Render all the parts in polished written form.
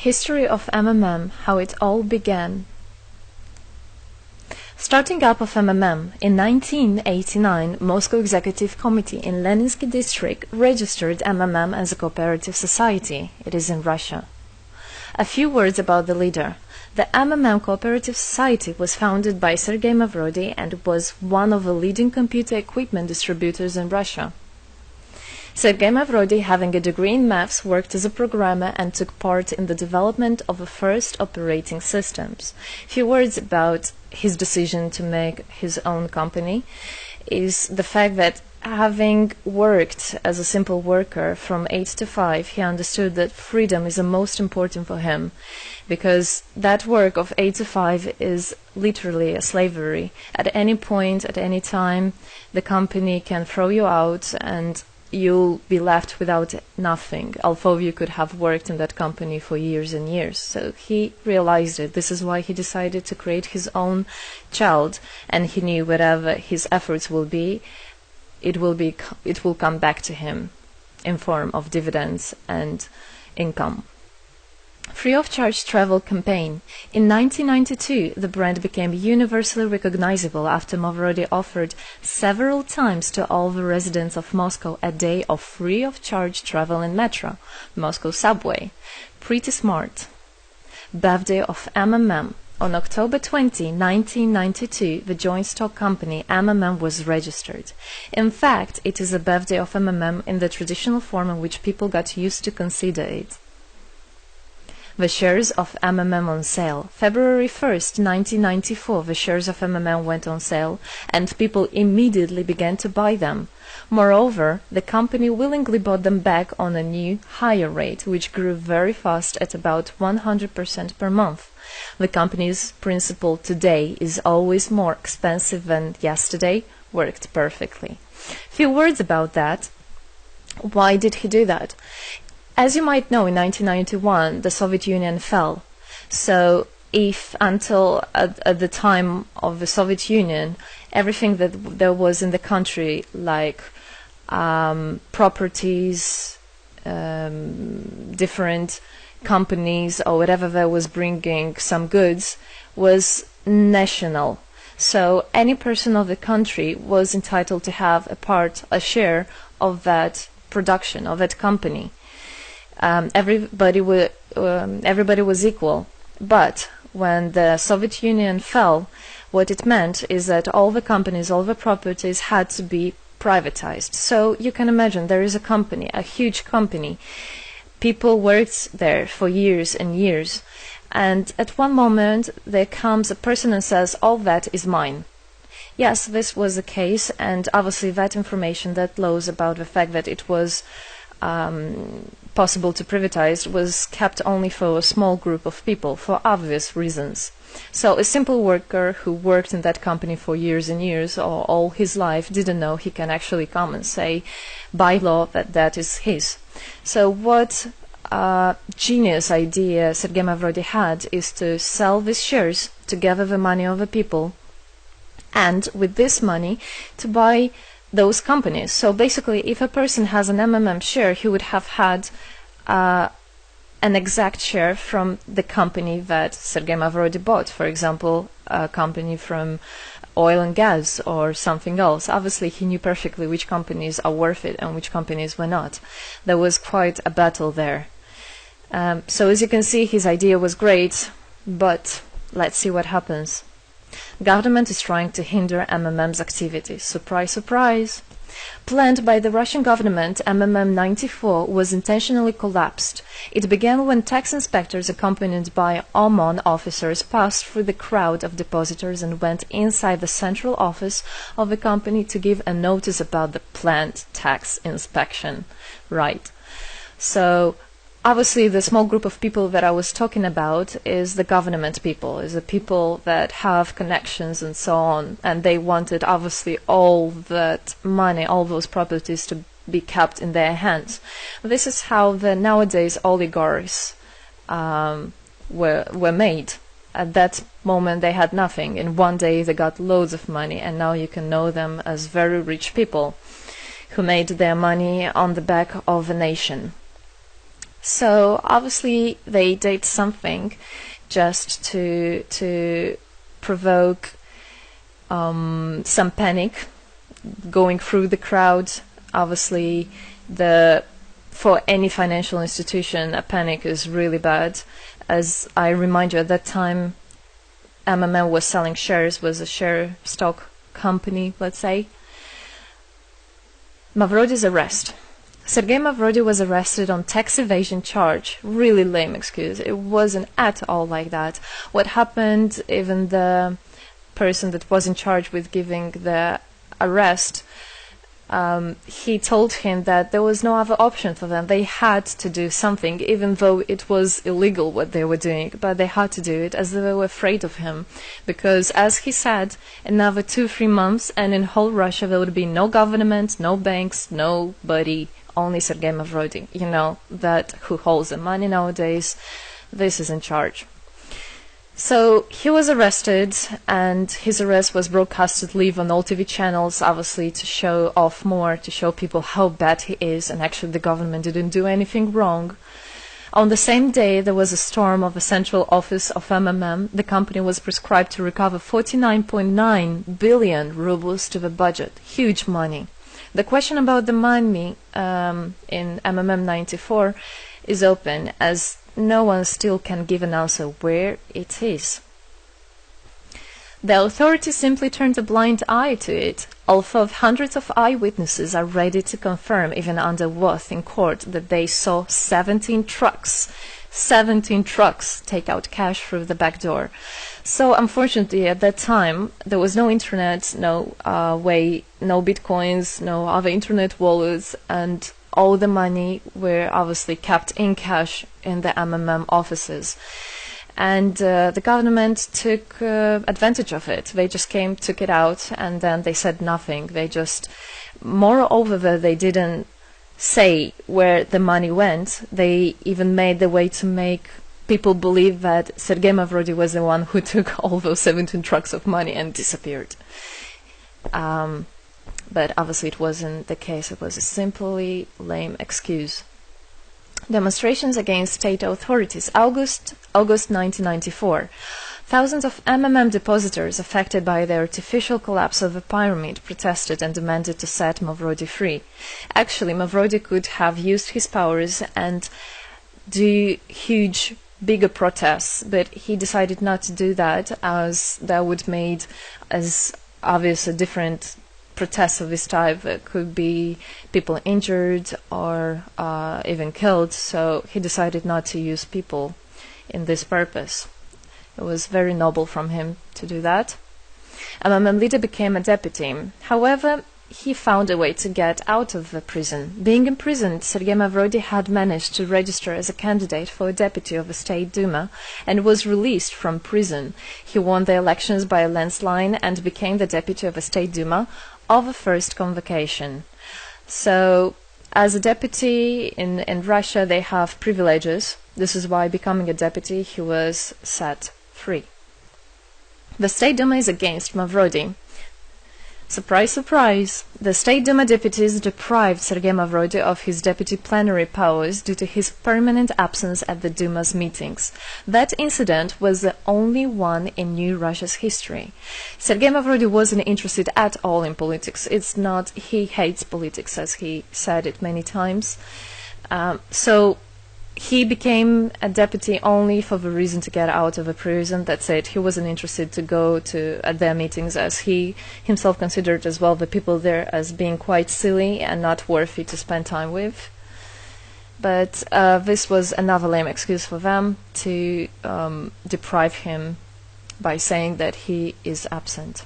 History of MMM, how it all began. Starting up of MMM, in 1989, Moscow Executive Committee in Leninsky District registered MMM as a cooperative society. It is in Russia. A few words about the leader. The MMM Cooperative Society was founded by Sergei Mavrodi and was one of the leading computer equipment distributors in Russia. Sergei Mavrodi, having a degree in maths, worked as a programmer and took part in the development of the first operating systems. A few words about his decision to make his own company is the fact that having worked as a simple worker from 8 to 5, he understood that freedom is the most important for him, because that work of 8 to 5 is literally a slavery. At any point, at any time, the company can throw you out and you'll be left without nothing, although you could have worked in that company for years and years. So he realized it. This is why he decided to create his own child, and he knew whatever his efforts will be, it will come back to him in form of dividends and income. Free of charge travel campaign. In 1992, the brand became universally recognizable after Mavrodi offered several times to all the residents of Moscow a day of free of charge travel in metro, Moscow subway. Pretty smart. Birthday of MMM. On October 20, 1992, the joint stock company MMM was registered. In fact, it is a birthday of MMM in the traditional form in which people got used to consider it. The shares of MMM on sale. February 1st, 1994, the shares of MMM went on sale, and people immediately began to buy them. Moreover, the company willingly bought them back on a new, higher rate, which grew very fast at about 100% per month. The company's principle today is always more expensive than yesterday worked perfectly. Few words about that. Why did he do that? As you might know, in 1991, the Soviet Union fell. So if until at the time of the Soviet Union, everything that there was in the country, like properties, different companies or whatever that was bringing some goods, was national. So any person of the country was entitled to have a share of that production, of that company. Everybody was equal. But when the Soviet Union fell, what it meant is that all the companies, all the properties had to be privatized. So you can imagine there is a company, a huge company. People worked there for years and years. And at one moment there comes a person and says, all that is mine. Yes, this was the case, and obviously that information, that laws about the fact that it was possible to privatize was kept only for a small group of people for obvious reasons. So a simple worker who worked in that company for years and years or all his life didn't know he can actually come and say by law that that is his. So what genius idea Sergei Mavrodi had is to sell these shares to gather the money of the people, and with this money to buy those companies. So basically, if a person has an MMM share, he would have had an exact share from the company that Sergei Mavrodi bought. For example, a company from oil and gas or something else. Obviously, he knew perfectly which companies are worth it and which companies were not. There was quite a battle there. So as you can see, his idea was great, but let's see what happens. Government is trying to hinder MMM's activities. Surprise, surprise! Planned by the Russian government, MMM 94 was intentionally collapsed. It began when tax inspectors accompanied by OMON officers passed through the crowd of depositors and went inside the central office of the company to give a notice about the planned tax inspection. Right. So obviously, the small group of people that I was talking about is the government people, is the people that have connections and so on, and they wanted obviously all that money, all those properties to be kept in their hands. This is how the nowadays oligarchs were made. At that moment they had nothing, and one day they got loads of money, and now you can know them as very rich people who made their money on the back of a nation. So obviously they did something just to provoke some panic going through the crowd. Obviously, for any financial institution, a panic is really bad. As I remind you, at that time, MMM was selling shares, was a share stock company, let's say. Mavrodi's arrest. Sergei Mavrodi was arrested on tax evasion charge. Really lame excuse. It wasn't at all like that. What happened, even the person that was in charge with giving the arrest, he told him that there was no other option for them. They had to do something, even though it was illegal what they were doing, but they had to do it as they were afraid of him. Because, as he said, another 2-3 months and in whole Russia there would be no government, no banks, nobody, only Sergei Mavrodi, that who holds the money nowadays. This is in charge. So he was arrested, and his arrest was broadcasted live on all TV channels, obviously to show off more, to show people how bad he is, and actually the government didn't do anything wrong. On the same day, there was a storm of the central office of MMM. The company was prescribed to recover 49.9 billion rubles to the budget. Huge money. The question about the money in MMM 94 is open, as no one still can give an answer where it is. The authorities simply turned a blind eye to it, although hundreds of eyewitnesses are ready to confirm, even under oath in court, that they saw 17 trucks take out cash through the back door. So unfortunately at that time there was no internet, no bitcoins, no other internet wallets, and all the money were obviously kept in cash in the MMM offices. And the government took advantage of it. They just took it out, and then they said nothing. Moreover, they didn't say where the money went. They even made the way to make people believe that Sergei Mavrodi was the one who took all those 17 trucks of money and disappeared. But obviously it wasn't the case. It was a simply lame excuse. Demonstrations against state authorities. August 1994. Thousands of MMM depositors affected by the artificial collapse of the pyramid protested and demanded to set Mavrodi free. Actually, Mavrodi could have used his powers and do huge, bigger protests, but he decided not to do that, as that would made as obvious a different protests of this type. Could be people injured or even killed, so he decided not to use people in this purpose. It was very noble from him to do that. MMM leader became a deputy. However, he found a way to get out of the prison. Being imprisoned, Sergei Mavrodi had managed to register as a candidate for a deputy of the State Duma and was released from prison. He won the elections by a landslide and became the deputy of the State Duma of the first convocation. So, as a deputy in Russia, they have privileges. This is why, becoming a deputy, he was set free. The State Duma is against Mavrodi. Surprise, surprise! The State Duma deputies deprived Sergei Mavrodi of his deputy plenary powers due to his permanent absence at the Duma's meetings. That incident was the only one in New Russia's history. Sergei Mavrodi wasn't interested at all in politics. It's not, he hates politics, as he said it many times. So he became a deputy only for the reason to get out of a prison. That's it. He wasn't interested to go to their meetings, as he himself considered as well the people there as being quite silly and not worthy to spend time with. But this was another lame excuse for them to deprive him by saying that he is absent.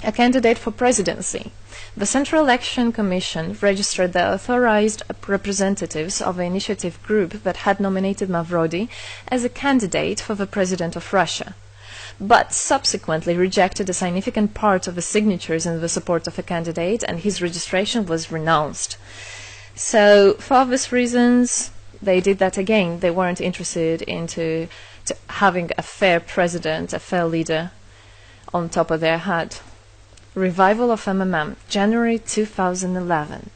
A candidate for presidency. The Central Election Commission registered the authorized representatives of the initiative group that had nominated Mavrodi as a candidate for the President of Russia, but subsequently rejected a significant part of the signatures in the support of a candidate, and his registration was renounced. So, for obvious reasons, they did that again. They weren't interested into having a fair president, a fair leader on top of their head. Revival of MMM, January 2011.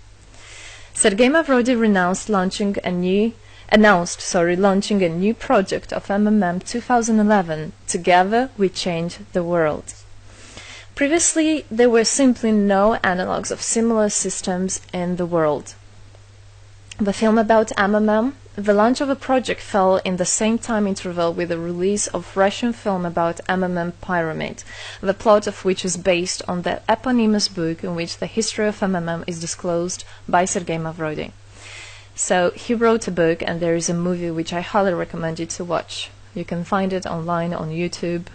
Sergei Mavrodi renounced launching a new launching a new project of MMM 2011. Together we change the world. Previously, there were simply no analogs of similar systems in the world. The film about MMM, the launch of a project fell in the same time interval with the release of Russian film about MMM Pyramid, the plot of which is based on the eponymous book in which the history of MMM is disclosed by Sergei Mavrodi. So he wrote a book, and there is a movie which I highly recommend you to watch. You can find it online on YouTube.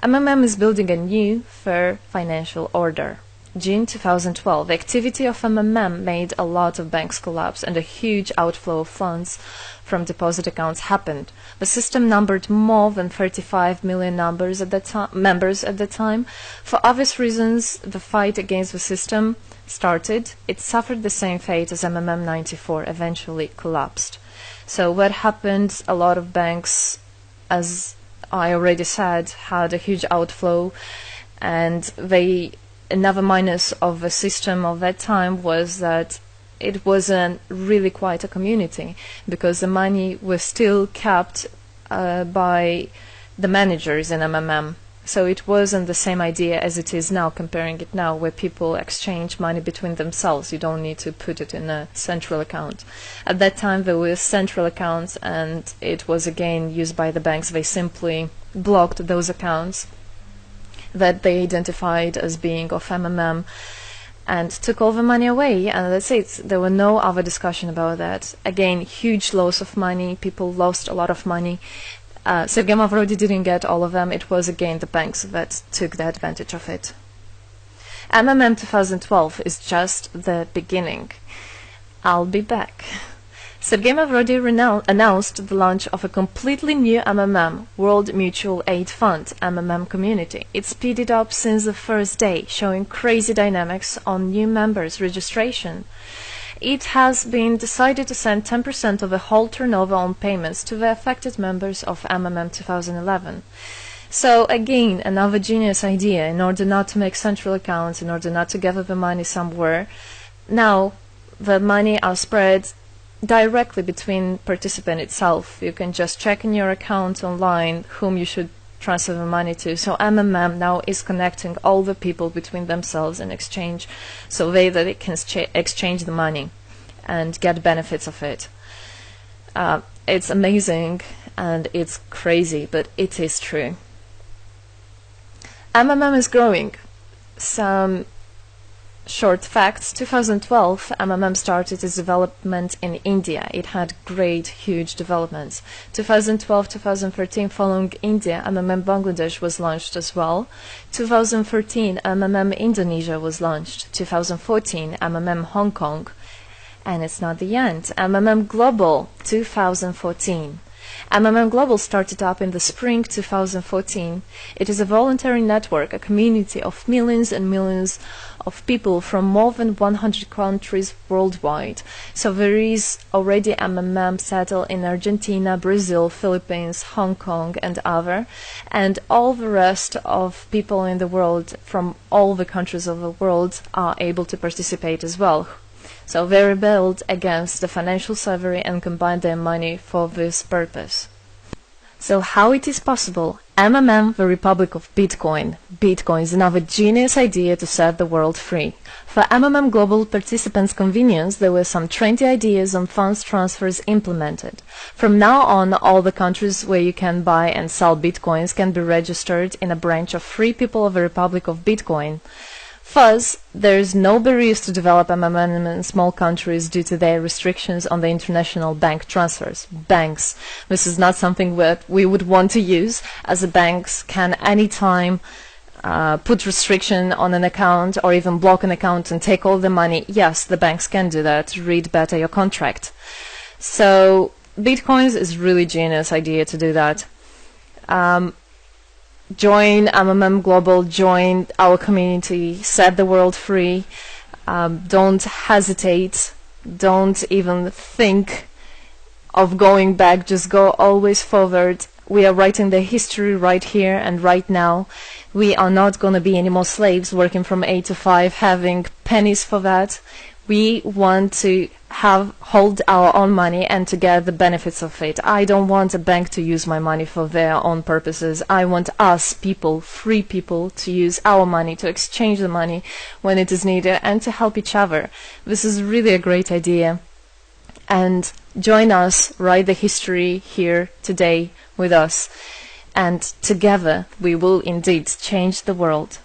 MMM is building a new, fair financial order. June 2012, the activity of MMM made a lot of banks collapse and a huge outflow of funds from deposit accounts happened. The system numbered more than 35 million members at the time. For obvious reasons, the fight against the system started. It suffered the same fate as MMM 94, eventually collapsed. So what happened? A lot of banks, as I already said, had a huge outflow, and another minus of the system of that time was that it wasn't really quite a community, because the money was still kept by the managers in MMM. So it wasn't the same idea as it is now, comparing it now, where people exchange money between themselves. You don't need to put it in a central account. At that time, there were central accounts, and it was again used by the banks. They simply blocked those accounts that they identified as being of MMM and took all the money away, and that's it. There were no other discussion about that. Again, huge loss of money. People lost a lot of money. Sergei Mavrodi didn't get all of them. It was again the banks that took the advantage of it. MMM 2012 is just the beginning. I'll be back. Sergei Mavrodi announced the launch of a completely new MMM, World Mutual Aid Fund, MMM community. It speeded up since the first day, showing crazy dynamics on new members' registration. It has been decided to send 10% of the whole turnover on payments to the affected members of MMM 2011. So again, another genius idea. In order not to make central accounts, in order not to gather the money somewhere, now the money are spread directly between participant itself. You can just check in your account online whom you should transfer the money to. So MMM now is connecting all the people between themselves in exchange, so that they can exchange the money and get benefits of it. It's amazing and it's crazy, but it is true. MMM is growing. Some short facts. 2012, MMM started its development in India. It had great, huge developments. 2012-2013, following India, MMM Bangladesh was launched as well. 2013, MMM Indonesia was launched. 2014, MMM Hong Kong. And it's not the end. MMM Global, 2014. MMM Global started up in the spring 2014. It is a voluntary network, a community of millions and millions of people from more than 100 countries worldwide. So there is already MMM settled in Argentina, Brazil, Philippines, Hong Kong, and other, and all the rest of people in the world from all the countries of the world are able to participate as well. So they rebelled against the financial slavery and combined their money for this purpose. So how it is possible? MMM, the Republic of Bitcoin. Bitcoin is another genius idea to set the world free. For MMM Global participants' convenience, there were some 20 ideas on funds transfers implemented. From now on, all the countries where you can buy and sell Bitcoins can be registered in a branch of Free People of the Republic of Bitcoin. Thus, there is no barriers to develop MMM in small countries due to their restrictions on the international bank transfers. Banks. This is not something that we would want to use, as the banks can anytime put restriction on an account or even block an account and take all the money. Yes, the banks can do that. Read better your contract. So, Bitcoins is really genius idea to do that. Join MMM Global, join our community, set the world free. Don't hesitate, don't even think of going back, just go always forward. We are writing the history right here and right now. We are not going to be any more slaves working from 8 to 5, having pennies for that. We want to hold our own money and to get the benefits of it. I don't want a bank to use my money for their own purposes. I want us people, free people, to use our money, to exchange the money when it is needed, and to help each other. This is really a great idea. And join us, write the history here today with us, and together we will indeed change the world.